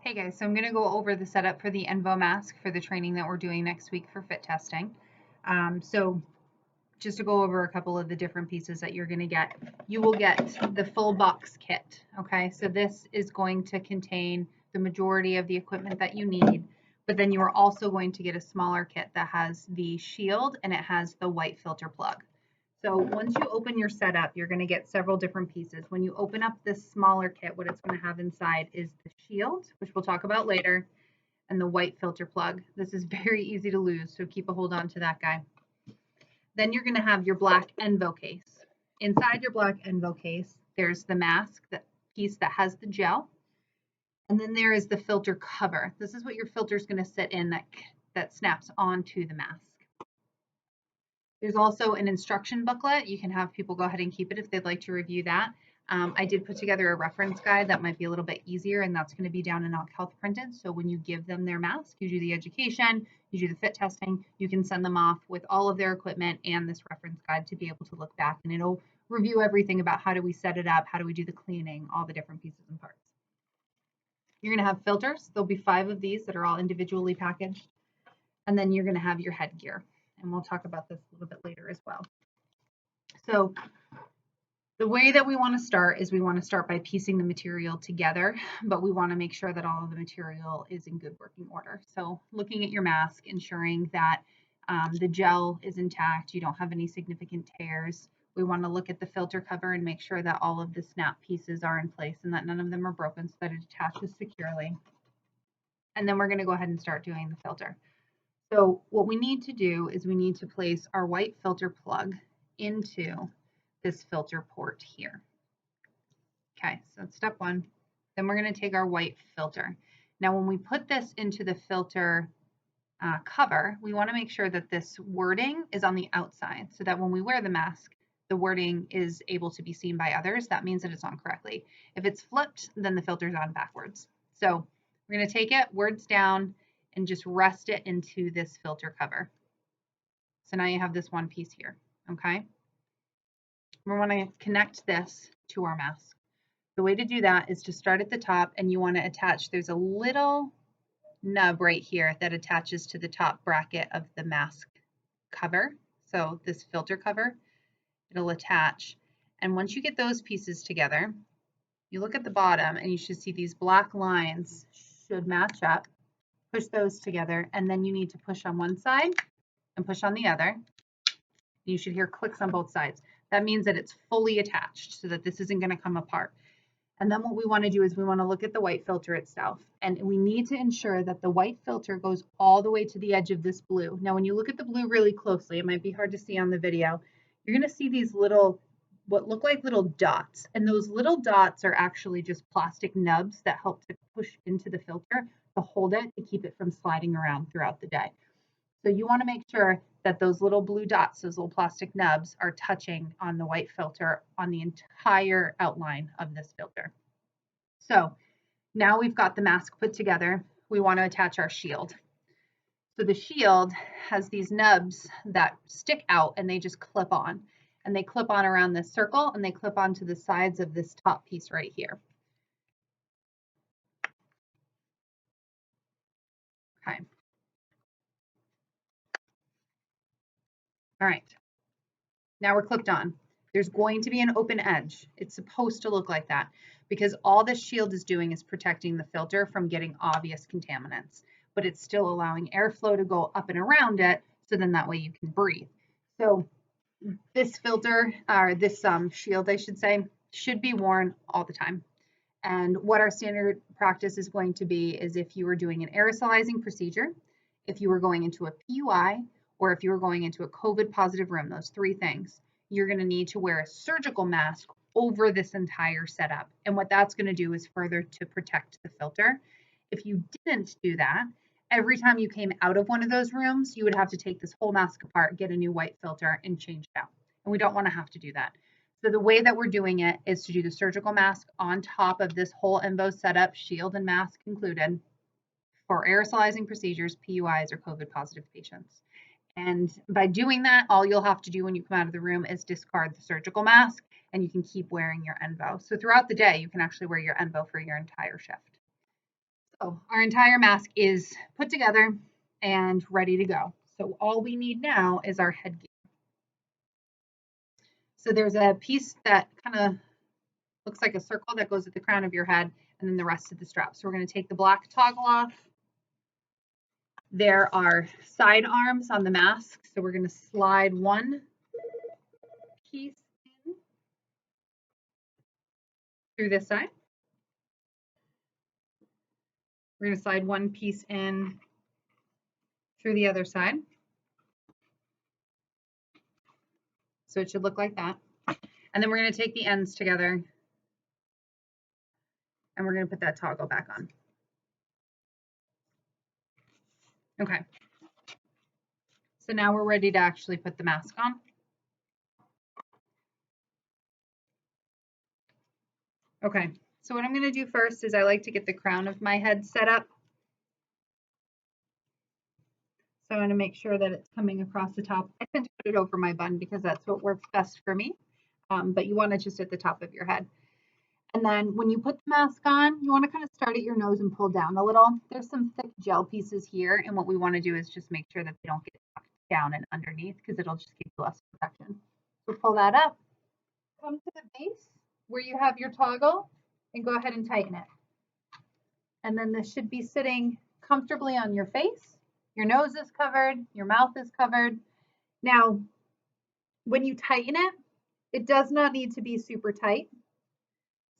Hey guys, so I'm going to go over the setup for the Envo mask for the training that we're doing next week for fit testing. So just to go over a couple of the different pieces that you're going to get, you will get the full box kit. Okay, so this is going to contain the majority of the equipment that you need, but then you are also going to get a smaller kit that has the shield and it has the white filter plug. So once you open your setup, you're going to get several different pieces. When you open up this smaller kit, what it's going to have inside is the shield, which we'll talk about later, and the white filter plug. This is very easy to lose, so keep a hold on to that guy. Then you're going to have your black Envo case. Inside your black Envo case, there's the mask, that piece that has the gel, and then there is the filter cover. This is what your filter is going to sit in that snaps onto the mask. There's also an instruction booklet. You can have people go ahead and keep it if they'd like to review that. I did put together a reference guide that might be a little bit easier, and that's going to be down in Occ Health printed. So when you give them their mask, you do the education, you do the fit testing, you can send them off with all of their equipment and this reference guide to be able to look back, and it'll review everything about how do we set it up, how do we do the cleaning, all the different pieces and parts. You're going to have filters. There'll be 5 of these that are all individually packaged. And then you're going to have your headgear. And we'll talk about this a little bit later as well. So the way that we want to start is we want to start by piecing the material together, but we want to make sure that all of the material is in good working order. So looking at your mask, ensuring that the gel is intact, you don't have any significant tears. We want to look at the filter cover and make sure that all of the snap pieces are in place and that none of them are broken so that it attaches securely. And then we're going to go ahead and start doing the filter. So what we need to do is we need to place our white filter plug into this filter port here. Okay, so that's step 1. Then we're going to take our white filter. Now when we put this into the filter cover, we want to make sure that this wording is on the outside so that when we wear the mask, the wording is able to be seen by others. That means that it's on correctly. If it's flipped, then the filter's on backwards. So we're going to take it, words down, and just rest it into this filter cover. So now you have this one piece here, okay? We want to connect this to our mask. The way to do that is to start at the top, and you want to attach, there's a little nub right here that attaches to the top bracket of the mask cover. So this filter cover, it'll attach. And once you get those pieces together, you look at the bottom and you should see these black lines should match up. Push those together, and then you need to push on one side and push on the other. You should hear clicks on both sides. That means that it's fully attached so that this isn't going to come apart. And then what we want to do is we want to look at the white filter itself, and we need to ensure that the white filter goes all the way to the edge of this blue. Now when you look at the blue really closely, it might be hard to see on the video, you're going to see these little, what look like little dots, and those little dots are actually just plastic nubs that help to push into the filter to hold it, to keep it from sliding around throughout the day. So you want to make sure that those little blue dots, those little plastic nubs, are touching on the white filter on the entire outline of this filter. So now we've got the mask put together, we want to attach our shield. So the shield has these nubs that stick out and they just clip on. And they clip on around this circle and they clip onto the sides of this top piece right here. Okay. All right. Now we're clipped on. There's going to be an open edge. It's supposed to look like that because all this shield is doing is protecting the filter from getting obvious contaminants, but it's still allowing airflow to go up and around it, so then that way you can breathe. So this filter, or this shield, I should say, should be worn all the time. And what our standard practice is going to be is if you were doing an aerosolizing procedure, if you were going into a PUI, or if you were going into a COVID positive room, those 3 things, you're going to need to wear a surgical mask over this entire setup. And what that's going to do is further to protect the filter. If you didn't do that, every time you came out of one of those rooms, you would have to take this whole mask apart, get a new white filter, and change it out. And we don't want to have to do that. So the way that we're doing it is to do the surgical mask on top of this whole Envo setup, shield and mask included, for aerosolizing procedures, PUIs, or COVID positive patients. And by doing that, all you'll have to do when you come out of the room is discard the surgical mask, and you can keep wearing your Envo. So throughout the day, you can actually wear your Envo for your entire shift. So our entire mask is put together and ready to go. So all we need now is our headgear. So there's a piece that kind of looks like a circle that goes at the crown of your head, and then the rest of the strap. So we're going to take the black toggle off. There are side arms on the mask. So we're going to slide one piece in through this side. We're going to slide one piece in through the other side. So it should look like that. And then we're going to take the ends together and we're going to put that toggle back on. Okay. So now we're ready to actually put the mask on. Okay, so what I'm going to do first is I like to get the crown of my head set up. So I'm going to make sure that it's coming across the top. I tend to put it over my bun because that's what works best for me. But you want it just at the top of your head. And then when you put the mask on, you want to kind of start at your nose and pull down a little. There's some thick gel pieces here, and what we want to do is just make sure that they don't get tucked down and underneath because it'll just give you less protection. So pull that up, come to the base where you have your toggle, and go ahead and tighten it. And then this should be sitting comfortably on your face. Your nose is covered, your mouth is covered. Now, when you tighten it, it does not need to be super tight.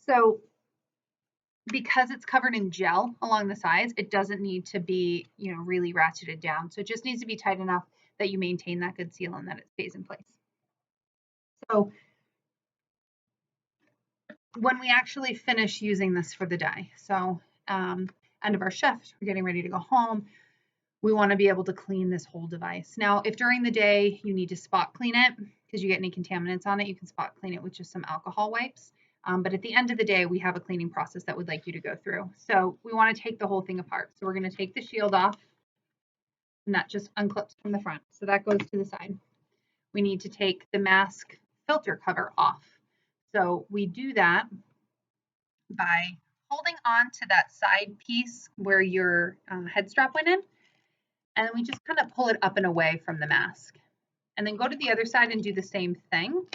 So because it's covered in gel along the sides, it doesn't need to be, really ratcheted down. So it just needs to be tight enough that you maintain that good seal and that it stays in place. So when we actually finish using this for the day, so end of our shift, we're getting ready to go home, we want to be able to clean this whole device. Now, if during the day you need to spot clean it because you get any contaminants on it, you can spot clean it with just some alcohol wipes. But at the end of the day, we have a cleaning process that we'd like you to go through. So we want to take the whole thing apart. So we're going to take the shield off, and that just unclips from the front. So that goes to the side. We need to take the mask filter cover off. So we do that by holding on to that side piece where your head strap went in, and then we just kind of pull it up and away from the mask. And then go to the other side and do the same thing.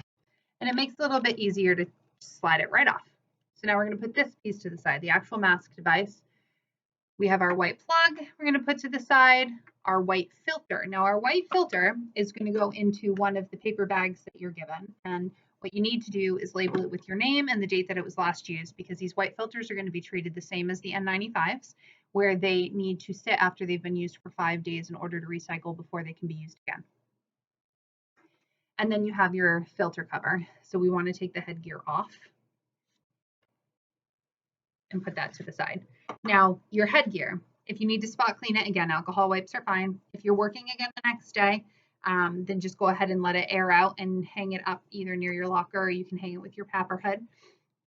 And it makes it a little bit easier to slide it right off. So now we're going to put this piece to the side, the actual mask device. We have our white plug we're going to put to the side, our white filter. Now our white filter is going to go into one of the paper bags that you're given. And what you need to do is label it with your name and the date that it was last used, because these white filters are going to be treated the same as the N95s, where they need to sit after they've been used for 5 days in order to recycle before they can be used again. And then you have your filter cover. So we want to take the headgear off and put that to the side. Now, your headgear, if you need to spot clean it, again, alcohol wipes are fine. If you're working again the next day, then just go ahead and let it air out and hang it up either near your locker, or you can hang it with your papper hood.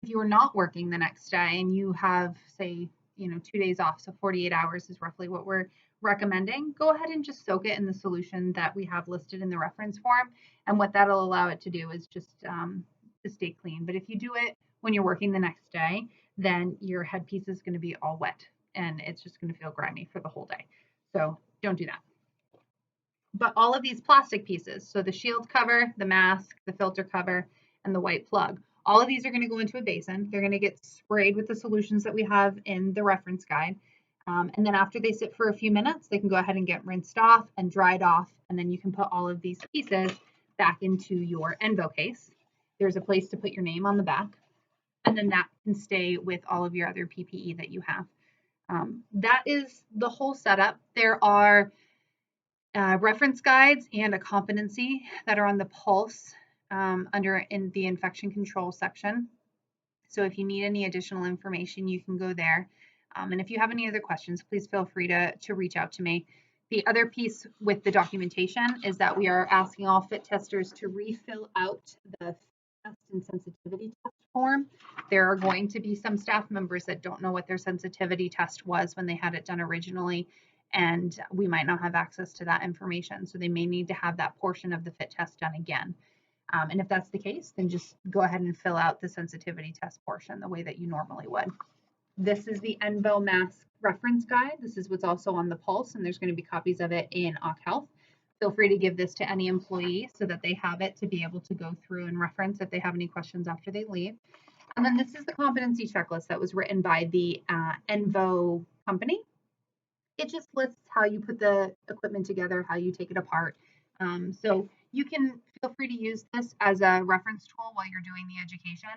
If you are not working the next day and you have, say, 2 days off, so 48 hours is roughly what we're recommending, go ahead and just soak it in the solution that we have listed in the reference form. And what that'll allow it to do is just to stay clean. But if you do it when you're working the next day, then your headpiece is going to be all wet and it's just going to feel grimy for the whole day. So don't do that. But all of these plastic pieces, so the shield cover, the mask, the filter cover, and the white plug, all of these are going to go into a basin. They're going to get sprayed with the solutions that we have in the reference guide. And then after they sit for a few minutes, they can go ahead and get rinsed off and dried off. And then you can put all of these pieces back into your Envo case. There's a place to put your name on the back. And then that can stay with all of your other PPE that you have. That is the whole setup. There are reference guides and a competency that are on the Pulse under in the infection control section. So if you need any additional information, you can go there. And if you have any other questions, please feel free to reach out to me. The other piece with the documentation is that we are asking all fit testers to refill out the test and sensitivity test form. There are going to be some staff members that don't know what their sensitivity test was when they had it done originally, and we might not have access to that information. So they may need to have that portion of the fit test done again. And if that's the case, then just go ahead and fill out the sensitivity test portion the way that you normally would. This is the Envo mask reference guide. This is what's also on the Pulse, and there's going to be copies of it in Occ Health. Feel free to give this to any employee so that they have it to be able to go through and reference if they have any questions after they leave. And then this is the competency checklist that was written by the Envo company. It just lists how you put the equipment together, how you take it apart. So you can feel free to use this as a reference tool while you're doing the education.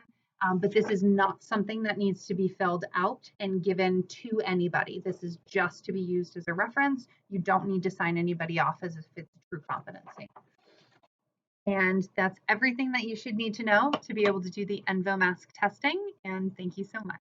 But this is not something that needs to be filled out and given to anybody. This is just to be used as a reference. You don't need to sign anybody off as if it's true competency. And that's everything that you should need to know to be able to do the Envo mask testing. And thank you so much.